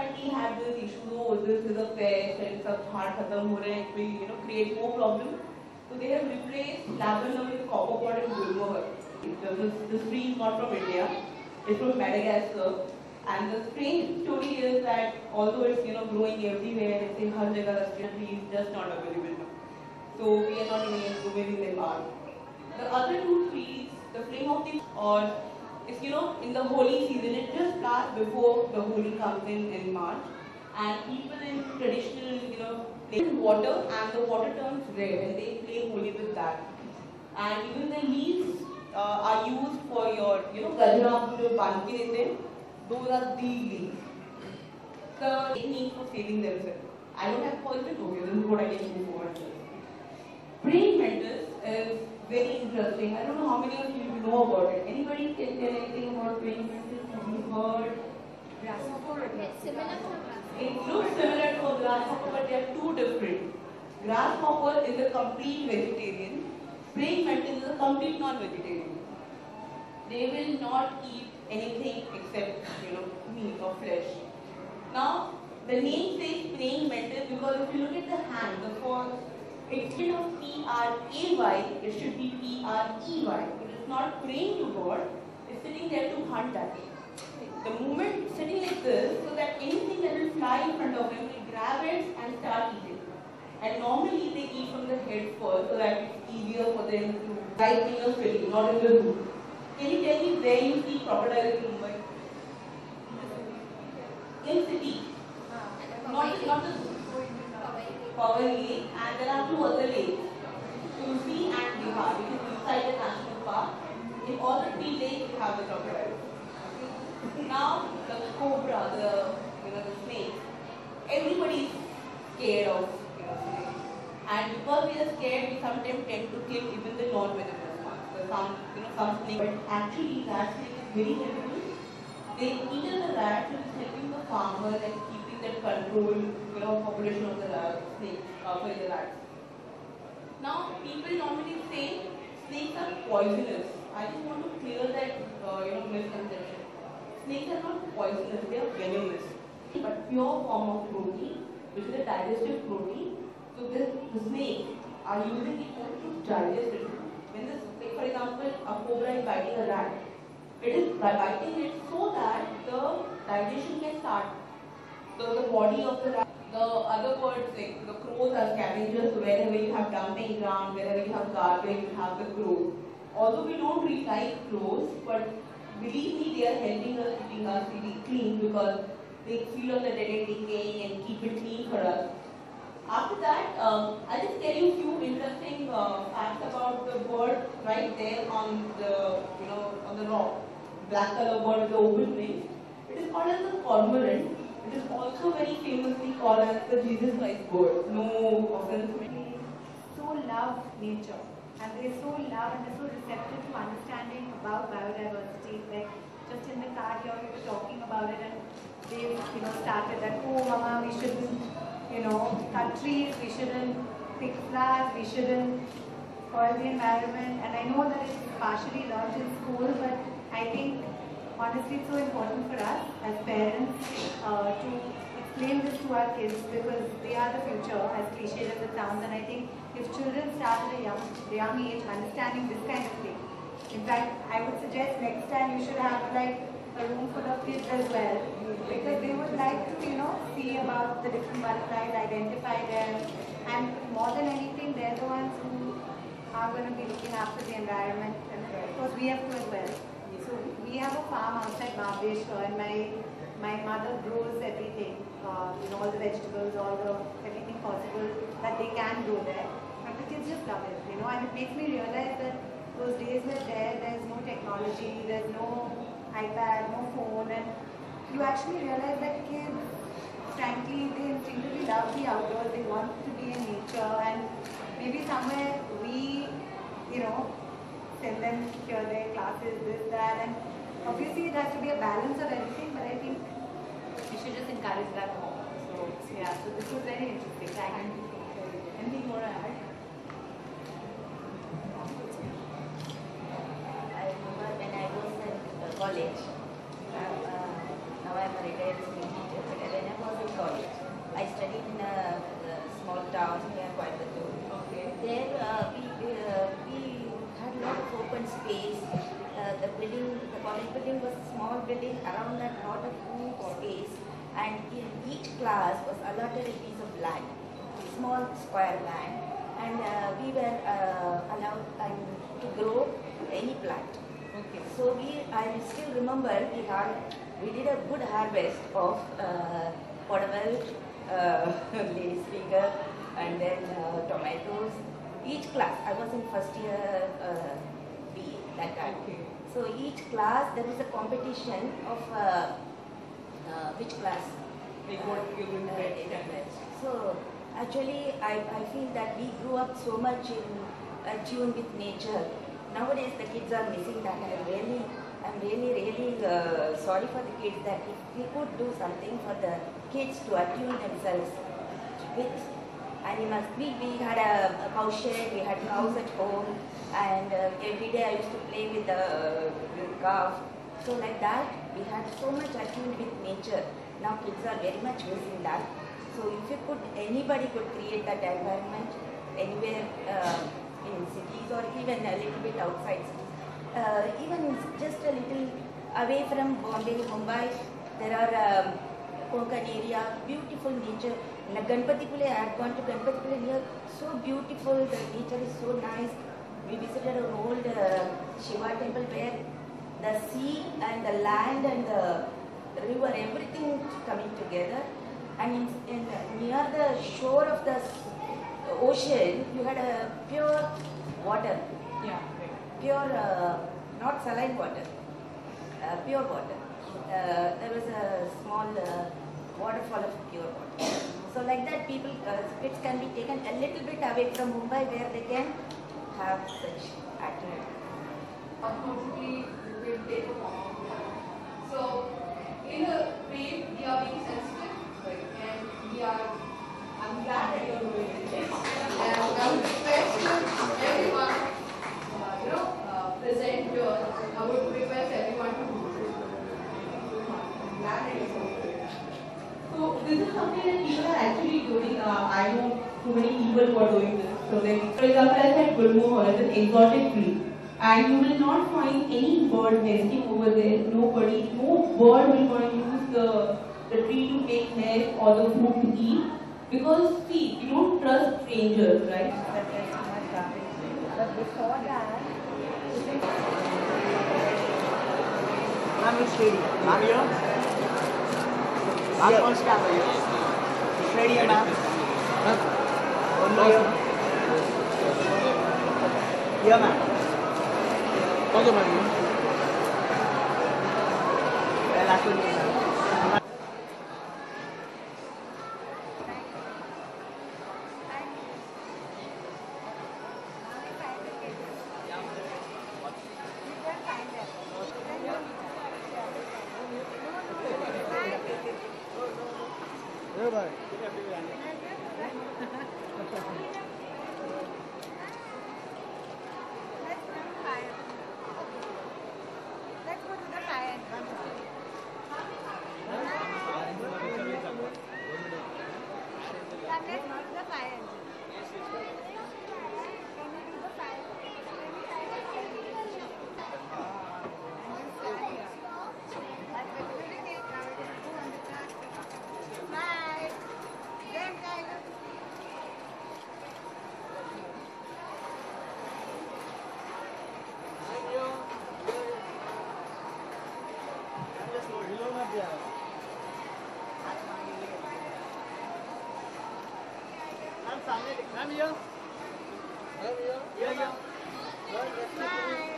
auntie had this issue, oh, this is a pest and it's a hard khatam ho raha hai, it will create more problem. So they have replaced lavender with copper pot and gulmohar. The tree is not from India, it's from Madagascar. And the strange story is that although it's growing everywhere, it's in har jagah, the tree is just not available now. So we are not even able to where they are. The other two trees, the flame of the or is in the holy season, it just starts before the Holi comes in March, and people in traditional play in water and the water turns red and they play Holi with that. And even the leaves are used for your gajra jo ban ke dete hain, those are the leaves. The technique for saving themselves. I don't have poison, okay, this is what I can do for myself. Praying mantis is very interesting. I don't know how many of you know about it. Anybody can tell anything about praying mantis? Have you heard? Grasshopper. It's similar to a grasshopper. It looks similar to a grasshopper, but they are two different. Grasshopper is a complete vegetarian. Praying mantis is a complete non-vegetarian. They will not eat anything except meat or flesh. Now the name says praying mantis because if you look at the hand, the first, instead of P-R-A-Y, it should be P-R-E-Y. It is not praying to God, it's sitting there to hunt that. The movement sitting like this, so that anything that will fly in front of him will grab it and start eating. And normally they eat from the head first, so that it's easier for them to dive in the film, not in the room. Can you tell me where you see crocodiles in Mumbai? In city. Not the Powai Lake, and there are two other lakes, Tulsi and Bihar, which is inside the national park. In all the three lakes, you have the crocodiles. Now, the cobra, the snake, everybody is scared of snakes. And because we are scared, we sometimes tend to kill even the non-venomous ones. So some snakes, but actually that snake is very helpful. They eat the rats, which is helping the farmers and keeping that control, population of the snakes, the rats. Now, people normally say snakes are poisonous. I just want to clear that misconception. Snakes are not poisonous; they are venomous. But pure form of protein, which is a digestive protein. So the snakes are using it to digest it. When for example, a cobra is biting a rat, it is biting it so that the digestion can start. So the body of the rat. The other birds, like the crows, are scavengers. So wherever you have dumping ground, wherever you have garbage, you have the crows. Although we don't really like crows, but believe me, they are helping us keeping our city clean because they feed on the dead and decaying and keep it clean for us. After that, I'll just tell you a few interesting facts about the bird right there on the rock. Black color bird with the open wings. It is called as the cormorant. It is also very famously called as the Jesus Christ bird. No offense. They so love nature, and they so love and they're so receptive to understanding about biodiversity. Like just in the car here, we were talking about it, and they started that, oh, mama, we shouldn't cut trees, we shouldn't pick flowers, we shouldn't spoil the environment. And I know that it's partially learned in school, but I think honestly it's so important for us as parents to explain this to our kids because they are the future, as cliched as it sounds. And I think if children start at a young age understanding this kind of thing, in fact, I would suggest next time you should have like a room full of kids as well, because they would like to see about the different butterflies, identify them, and more than anything, they're the ones who are going to be looking after the environment, and of course we have to as well. So we have a farm outside Mahabaleshwar, and my mother grows everything, all the vegetables, everything possible that they can grow there. And the kids just love it, and it makes me realize that those days were there's no technology, there's no iPad, no phone, and you actually realize that kids, frankly, they instinctively love the outdoors, they want to be in nature, and maybe somewhere we, send them here, their classes, this, that, and obviously it has to be a balance of everything, but I think we should just encourage that more. So yeah, so this was very interesting. Thank you. Anything more to add? I remember when I was in college, now I'm a retired school teacher, but whenever building, around that lot of room for space, and in each class was allotted a piece of land, small square land, and we were allowed to grow any plant. Okay. So I still remember we did a good harvest of portobello, lady's finger, and then tomatoes. Each class, I was in first year B that time. Okay. So each class there was a competition of which class. Like what you're going to get. So actually, I feel that we grew up so much in tune with nature. Nowadays, the kids are missing that. I'm really sorry for the kids that if we could do something for the kids to attune themselves with animals. We had a cow shed, we had cows at home, and every day I used to play with the calf. So like that, we had so much attuned with nature. Now kids are very much missing that. So if you could, anybody could create that environment anywhere in cities or even a little bit outside cities. Even just a little away from Bombay, Mumbai, there are Konkan area, beautiful nature. Like Ganpatipule, I had gone to Ganpatipule here, so beautiful, the nature is so nice. We visited an old Shiva temple where the sea and the land and the river, everything coming together. And near the shore of the ocean, you had a pure water. Yeah. Pure, not saline water, pure water. There was a small waterfall of pure water. So like that, people, kids can be taken a little bit away from Mumbai where they can have such activity. Unfortunately, we will take a form. So, in a way, we are being sensitive, and we are. I'm glad that you're doing it. And I would request everyone, present your. I would request everyone to do it. I'm glad that you're doing it. So this is something that people are actually doing. I know too many people who are doing this. So like, for example, I said Gulmohar is an exotic tree. And you will not find any bird nesting over there. No bird will going to use the tree to take hair or the fruit to eat. Because see, you don't trust strangers, right? But before that, Ma'am, it's ready. Ma'am, here? Ma'am, first camera here. It's ready, ma'am. One more here. Here, ma'am. Okay, ma'am. Well, I could do that. let's go to the fire. Let's go to the fire. Can we do the fire? Bye. Then kind of. Ma'am, here. Ma'am, here. Here, here. Bye.